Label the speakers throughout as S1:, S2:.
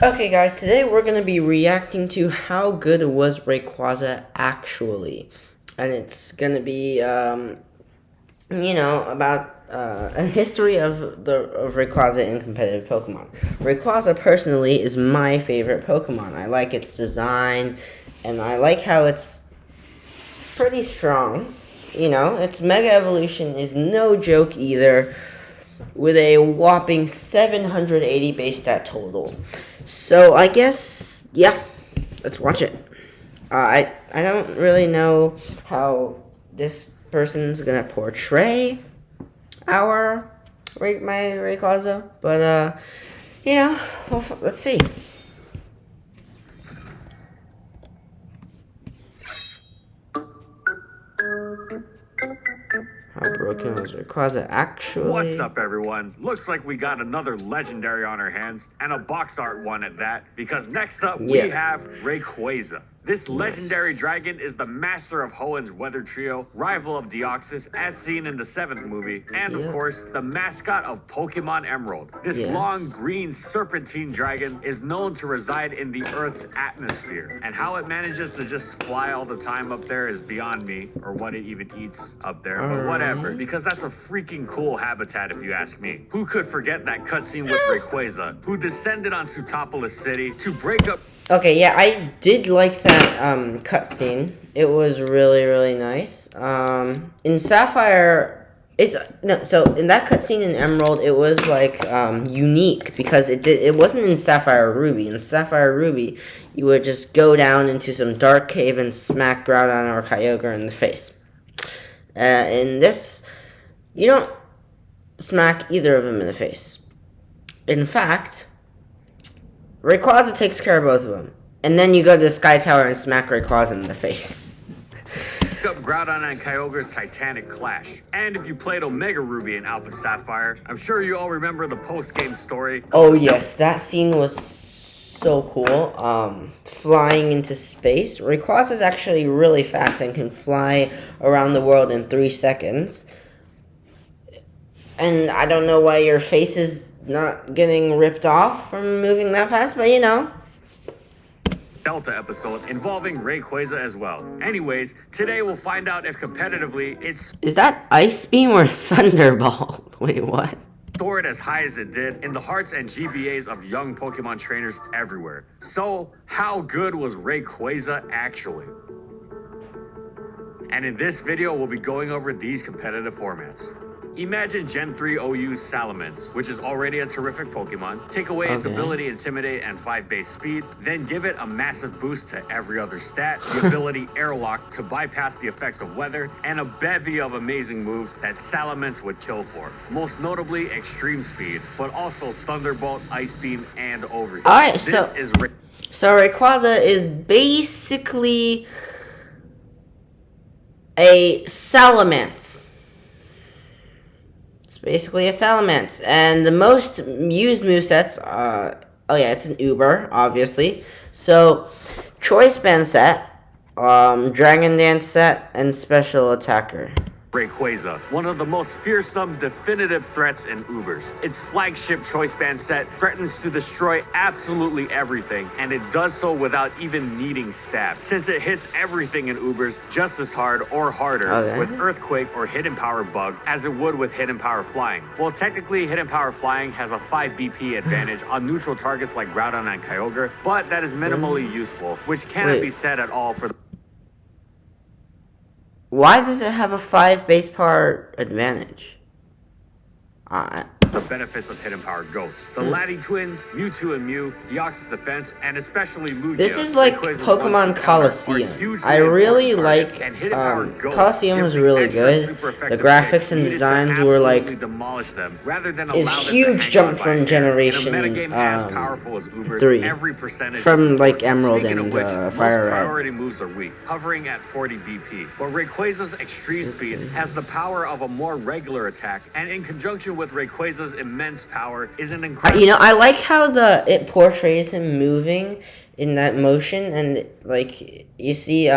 S1: Okay, guys, today we're going to be reacting to How Good Was Rayquaza Actually. And it's going to be, about a history of Rayquaza in competitive Pokemon. Rayquaza, personally, is my favorite Pokemon. I like its design, and I like how it's pretty strong. Its Mega Evolution is no joke either, with a whopping 780 base stat total. So I guess, yeah, let's watch it. I don't really know how this person's gonna portray my Rayquaza, but let's see. How broken was Rayquaza actually?
S2: What's up, everyone? Looks like we got another legendary on our hands, and a box art one at that, because next up we have Rayquaza. This legendary dragon is the master of Hoenn's weather trio, rival of Deoxys, as seen in the 7th movie, and of course, the mascot of Pokemon Emerald. This long green serpentine dragon is known to reside in the Earth's atmosphere, and how it manages to just fly all the time up there is beyond me, or what it even eats up there, but whatever, because that's a freaking cool habitat if you ask me. Who could forget that cutscene with Rayquaza, who descended on Sootopolis City to break up...
S1: Okay, yeah, I did like that cutscene. It was really, really nice. In Sapphire, so in that cutscene in Emerald, it was like unique because it wasn't in Sapphire Ruby. In Sapphire Ruby, you would just go down into some dark cave and smack Groudon or Kyogre in the face. In this, you don't smack either of them in the face. In fact, Rayquaza takes care of both of them. And then you go to the Sky Tower and smack Rayquaza in the face.
S2: Up Groudon and Kyogre's titanic clash. And if you played Omega Ruby and Alpha Sapphire, I'm sure you all remember the post-game story.
S1: Oh yes, that scene was so cool. Flying into space. Rayquaza is actually really fast and can fly around the world in 3 seconds. And I don't know why your face is not getting ripped off from moving that fast, but
S2: Delta episode involving Rayquaza as well. Anyways, today we'll find out if competitively it's...
S1: Is that Ice Beam or Thunderbolt? Wait, what?
S2: Soared as high as it did in the hearts and GBAs of young Pokemon trainers everywhere. So, how good was Rayquaza actually? And in this video, we'll be going over these competitive formats. Imagine Gen 3 OU's Salamence, which is already a terrific Pokemon. Take away its ability Intimidate and 5 base speed, then give it a massive boost to every other stat, the ability Airlock to bypass the effects of weather, and a bevy of amazing moves that Salamence would kill for. Most notably Extreme Speed, but also Thunderbolt, Ice Beam, and Overheat.
S1: Alright, so Rayquaza is basically a Salamence. Basically a Salamence, and the most used movesets it's an Uber, obviously. So Choice Band set, Dragon Dance set, and Special Attacker.
S2: Rayquaza, one of the most fearsome definitive threats in Ubers. Its flagship Choice Band set threatens to destroy absolutely everything, and it does so without even needing stab, since it hits everything in Ubers just as hard or harder with Earthquake or Hidden Power Bug as it would with Hidden Power Flying. Well, technically, Hidden Power Flying has a 5 BP advantage on neutral targets like Groudon and Kyogre, but that is minimally useful, which cannot be said at all for the...
S1: Why does it have a 5 base power advantage?
S2: The benefits of Hidden Power Ghost. The Lati twins, Mewtwo and Mew, Deoxys Defense, and especially Lugia.
S1: This is like Pokemon Coliseum. I really like, Coliseum was really good. The graphics and designs were like, is huge jump from Generation 3. From like Emerald and Fire Red.
S2: Priority moves are weak, hovering at 40 BP. But Rayquaza's Extreme Speed has the power of a more regular attack, and in conjunction with Rayquaza's immense power is an incredible...
S1: I like how it portrays him moving in that motion, and like you see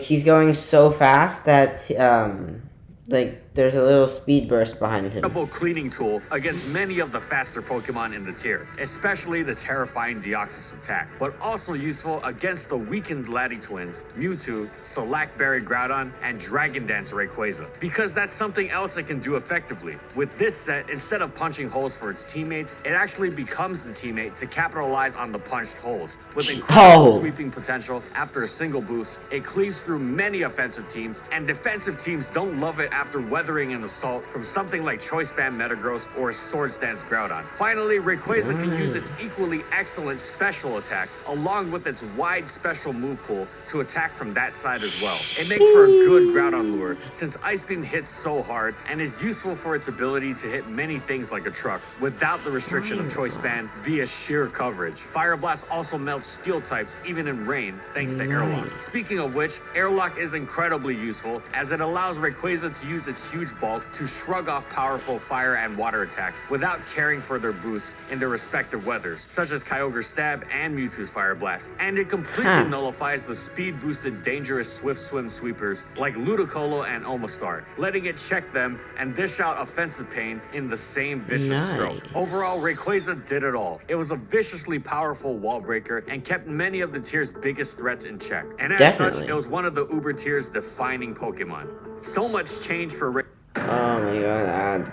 S1: he's going so fast that the there's a little speed burst behind him.
S2: Incredible cleaning tool against many of the faster Pokemon in the tier, especially the terrifying Deoxys attack, but also useful against the weakened Lati twins, Mewtwo, Slackberry Groudon, and Dragon Dance Rayquaza, because that's something else it can do effectively. With this set, instead of punching holes for its teammates, it actually becomes the teammate to capitalize on the punched holes. With incredible sweeping potential after a single boost, it cleaves through many offensive teams, and defensive teams don't love it after weathering an assault from something like Choice Band Metagross or Swords Dance Groudon. Finally, Rayquaza can use its equally excellent special attack along with its wide special move pool to attack from that side as well. It makes for a good Groudon lure since Ice Beam hits so hard and is useful for its ability to hit many things like a truck without the restriction of Choice Band via sheer coverage. Fire Blast also melts steel types even in rain thanks to Airlock. Speaking of which, Airlock is incredibly useful as it allows Rayquaza to use its huge bulk to shrug off powerful fire and water attacks without caring for their boosts in their respective weathers, such as Kyogre's Stab and Mewtwo's Fire Blast. And it completely nullifies the speed-boosted dangerous Swift Swim sweepers like Ludicolo and Omastar, letting it check them and dish out offensive pain in the same vicious stroke. Overall, Rayquaza did it all. It was a viciously powerful wall breaker and kept many of the tier's biggest threats in check. And as such, it was one of the Uber tier's defining Pokemon. So much change for Rayquaza.
S1: Oh my god,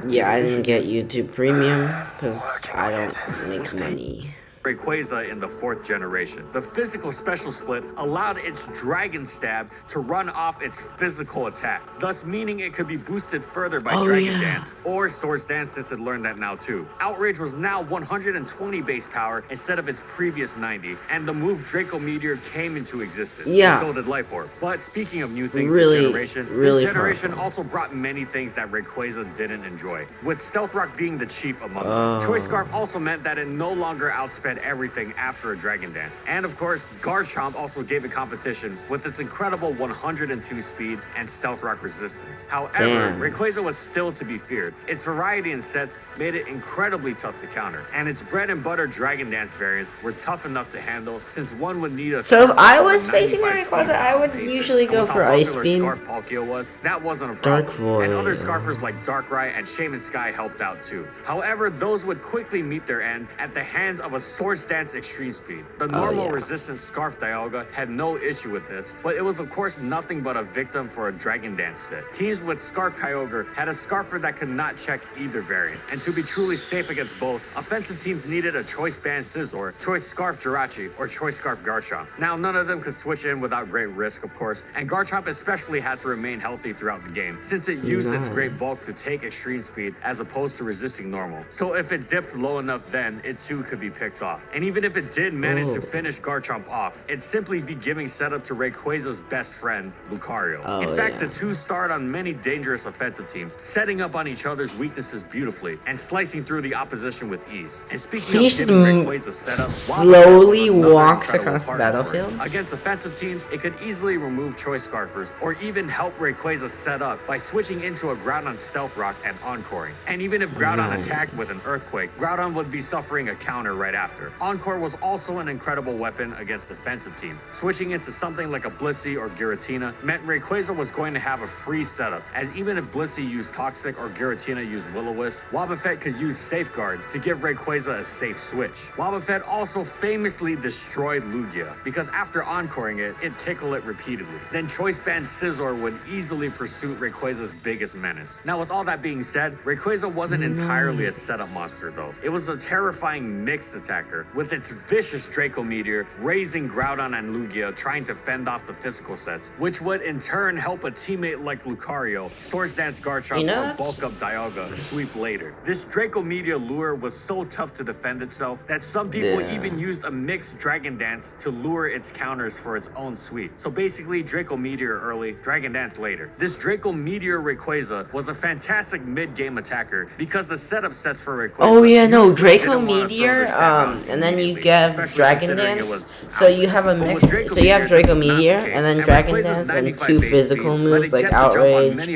S1: yeah, I didn't get YouTube Premium because I don't make money.
S2: Rayquaza in the 4th generation. The physical special split allowed its Dragon Stab to run off its physical attack, thus meaning it could be boosted further by Dragon Dance or Swords Dance since it learned that now too. Outrage was now 120 base power instead of its previous 90, and the move Draco Meteor came into existence.
S1: Yeah.
S2: So did Life Orb. But speaking of new things this generation also brought many things that Rayquaza didn't enjoy, with Stealth Rock being the chief among them. Choice Scarf also meant that it no longer outsped everything after a Dragon Dance. And of course, Garchomp also gave it competition with its incredible 102 speed and Stealth Rock resistance. However, Rayquaza was still to be feared. Its variety in sets made it incredibly tough to counter, and its bread and butter Dragon Dance variants were tough enough to handle since one would need a...
S1: So if I was facing Rayquaza, I would usually go for Ice Beam.
S2: Scarf Palkia was, that wasn't a
S1: Dark
S2: problem.
S1: Void.
S2: And other Scarfers like Darkrai and Shaman Sky helped out too. However, those would quickly meet their end at the hands of a Swords Dance Extreme Speed. The normal resistance Scarf Dialga had no issue with this, but it was of course nothing but a victim for a Dragon Dance set. Teams with Scarf Kyogre had a Scarfer that could not check either variant, and to be truly safe against both, offensive teams needed a Choice Band Scizor, Choice Scarf Jirachi, or Choice Scarf Garchomp. Now, none of them could switch in without great risk, of course, and Garchomp especially had to remain healthy throughout the game, since it used its great bulk to take extreme speed as opposed to resisting normal. So if it dipped low enough then, it too could be picked off. And even if it did manage to finish Garchomp off, it'd simply be giving setup to Rayquaza's best friend, Lucario. In fact, the two starred on many dangerous offensive teams, setting up on each other's weaknesses beautifully and slicing through the opposition with ease. And speaking of giving Rayquaza's setup,
S1: slowly walks across the battlefield.
S2: Against offensive teams, it could easily remove Choice Scarfers or even help Rayquaza set up by switching into a Groudon Stealth Rock and Encoring. And even if Groudon attacked with an Earthquake, Groudon would be suffering a counter right after. Encore was also an incredible weapon against defensive teams. Switching into something like a Blissey or Giratina meant Rayquaza was going to have a free setup, as even if Blissey used Toxic or Giratina used Will-O-Wisp, Wobbuffet could use Safeguard to give Rayquaza a safe switch. Wobbuffet also famously destroyed Lugia, because after encoring it, it'd tickle it repeatedly. Then Choice Band Scizor would easily pursue Rayquaza's biggest menace. Now with all that being said, Rayquaza wasn't entirely a setup monster though. It was a terrifying mixed attacker, with its vicious Draco Meteor raising Groudon and Lugia trying to fend off the physical sets, which would in turn help a teammate like Lucario, Swords Dance Garchomp, or Bulk Up Dialga sweep later. This Draco Meteor lure was so tough to defend itself that some people even used a mixed Dragon Dance to lure its counters for its own sweep. So basically Draco Meteor early, Dragon Dance later. This Draco Meteor Rayquaza was a fantastic mid-game attacker because the setup sets for Rayquaza.
S1: Draco Meteor, and then you get Dragon Dance So you have a mixed. So you have Draco Meteor, and then Dragon Dance, and 2 physical moves like Outrage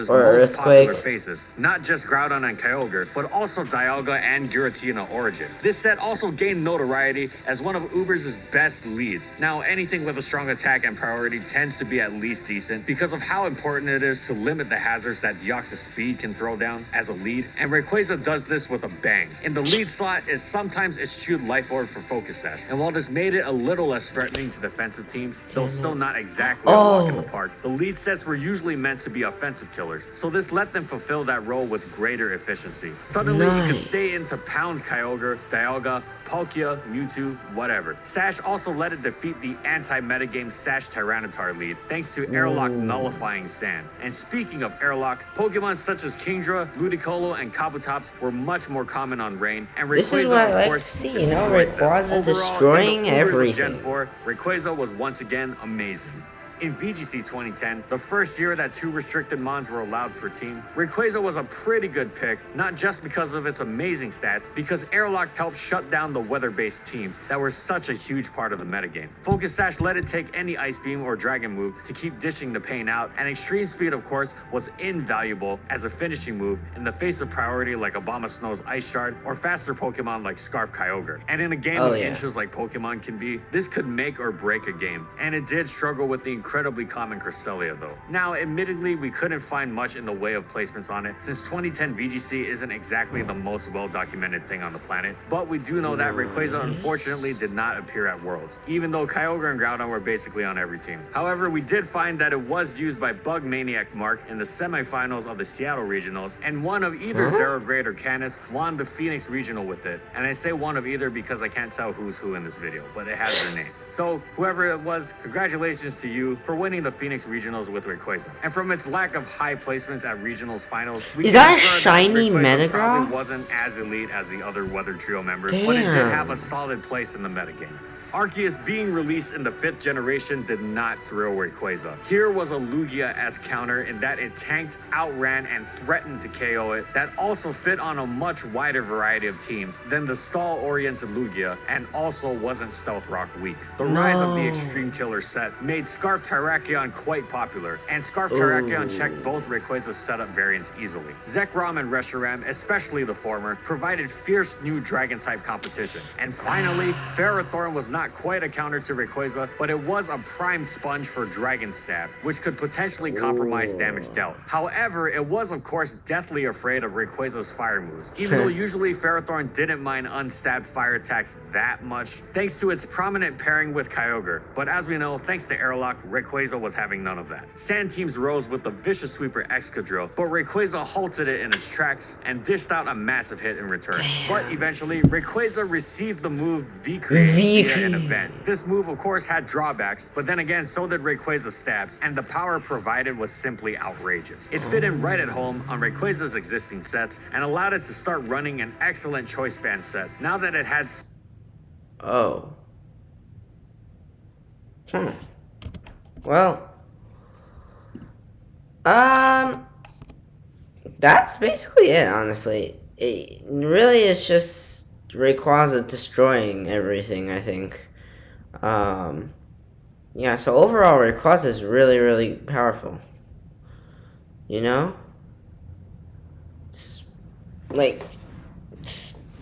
S1: or Earthquake.
S2: Faces, not just Groudon and Kyogre, but also Dialga and Giratina Origin. This set also gained notoriety as one of Uber's best leads. Now, anything with a strong attack and priority tends to be at least decent because of how important it is to limit the hazards that Deoxys Speed can throw down as a lead, and Rayquaza does this with a bang. In the lead slot is sometimes eschewed Life Orb for Focus Sash, and while this made it a little less threatening to defensive teams, though still not exactly a walk in the park, the lead sets were usually meant to be offensive killers, so this let them fulfill that role with greater efficiency. Suddenly, you could stay into pound Kyogre, Dialga, Palkia, Mewtwo, whatever. Sash also let it defeat the anti-metagame Sash Tyranitar lead, thanks to Airlock nullifying Sand. And speaking of Airlock, Pokemon such as Kingdra, Ludicolo, and Kabutops were much more common on Rain, and Rayquaza,
S1: this is what I like to see, you know, Rayquaza destroying everything.
S2: Gen 4, Rayquaza was once again amazing. In VGC 2010, the first year that 2 restricted mons were allowed per team, Rayquaza was a pretty good pick, not just because of its amazing stats, because Airlock helped shut down the weather-based teams that were such a huge part of the metagame. Focus Sash let it take any Ice Beam or Dragon move to keep dishing the pain out, and Extreme Speed, of course, was invaluable as a finishing move in the face of priority like Abomasnow's Ice Shard or faster Pokemon like Scarf Kyogre. And in a game of inches like Pokemon can be, this could make or break a game, and it did struggle with the incredibly common Cresselia though. Now, admittedly, we couldn't find much in the way of placements on it, since 2010 VGC isn't exactly the most well-documented thing on the planet, but we do know that Rayquaza unfortunately did not appear at Worlds, even though Kyogre and Groudon were basically on every team. However, we did find that it was used by Bug Maniac Mark in the semifinals of the Seattle Regionals, and one of either Zero Grade or Canis won the Phoenix Regional with it. And I say one of either because I can't tell who's who in this video, but it has their names. So, whoever it was, congratulations to you for winning the Phoenix Regionals with Rayquaza. And from its lack of high placements at Regionals finals, we
S1: is that a shiny Metagross?
S2: Probably wasn't as elite as the other Weather Trio members, but it did have a solid place in the metagame. Arceus being released in the 5th generation did not thrill Rayquaza. Here was a Lugia-esque counter in that it tanked, outran, and threatened to KO it, that also fit on a much wider variety of teams than the stall-oriented Lugia, and also wasn't Stealth Rock weak. The rise of the Extreme Killer set made Scarf Terrakion quite popular, and Scarf Terrakion checked both Rayquaza's setup variants easily. Zekrom and Reshiram, especially the former, provided fierce new Dragon-type competition. And finally, Ferrothorn was not quite a counter to Rayquaza, but it was a prime sponge for Dragon Stab, which could potentially compromise damage dealt. However, it was of course deathly afraid of Rayquaza's fire moves, even though usually Ferrothorn didn't mind unstabbed fire attacks that much, thanks to its prominent pairing with Kyogre. But as we know, thanks to Airlock, Rayquaza was having none of that. Sand teams rose with the Vicious Sweeper Excadrill, but Rayquaza halted it in its tracks and dished out a massive hit in return. But eventually, Rayquaza received the move V-Create an event. This move, of course, had drawbacks, but then again, so did Rayquaza's stabs, and the power provided was simply outrageous. It fit in right at home on Rayquaza's existing sets and allowed it to start running an excellent Choice Band set, now that it had...
S1: Well... That's basically it, honestly. It really is just Rayquaza destroying everything, I think. Yeah, so overall, Rayquaza is really, really powerful. You know? It's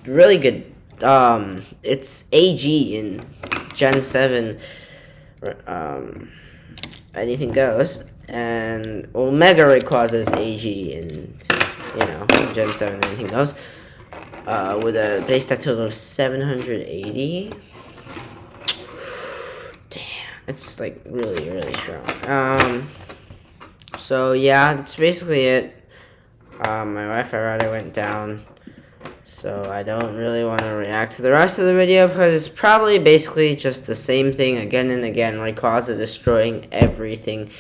S1: really good. It's AG in Gen 7. Anything goes. And Omega Rayquaza is AG in, Gen 7, anything goes. With a base stat total of 780. Damn, it's like really, really strong. So yeah, that's basically it. My Wi-Fi router went down, so I don't really want to react to the rest of the video because it's probably basically just the same thing again and again. Rayquaza destroying everything.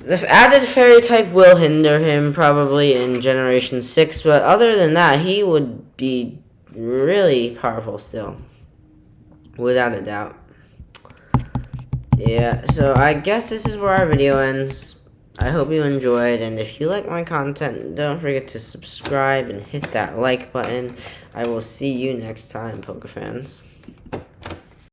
S1: The added fairy type will hinder him probably in Generation 6, but other than that, he would be really powerful still. Without a doubt. Yeah, so I guess this is where our video ends. I hope you enjoyed, and if you like my content, don't forget to subscribe and hit that like button. I will see you next time, Poke fans.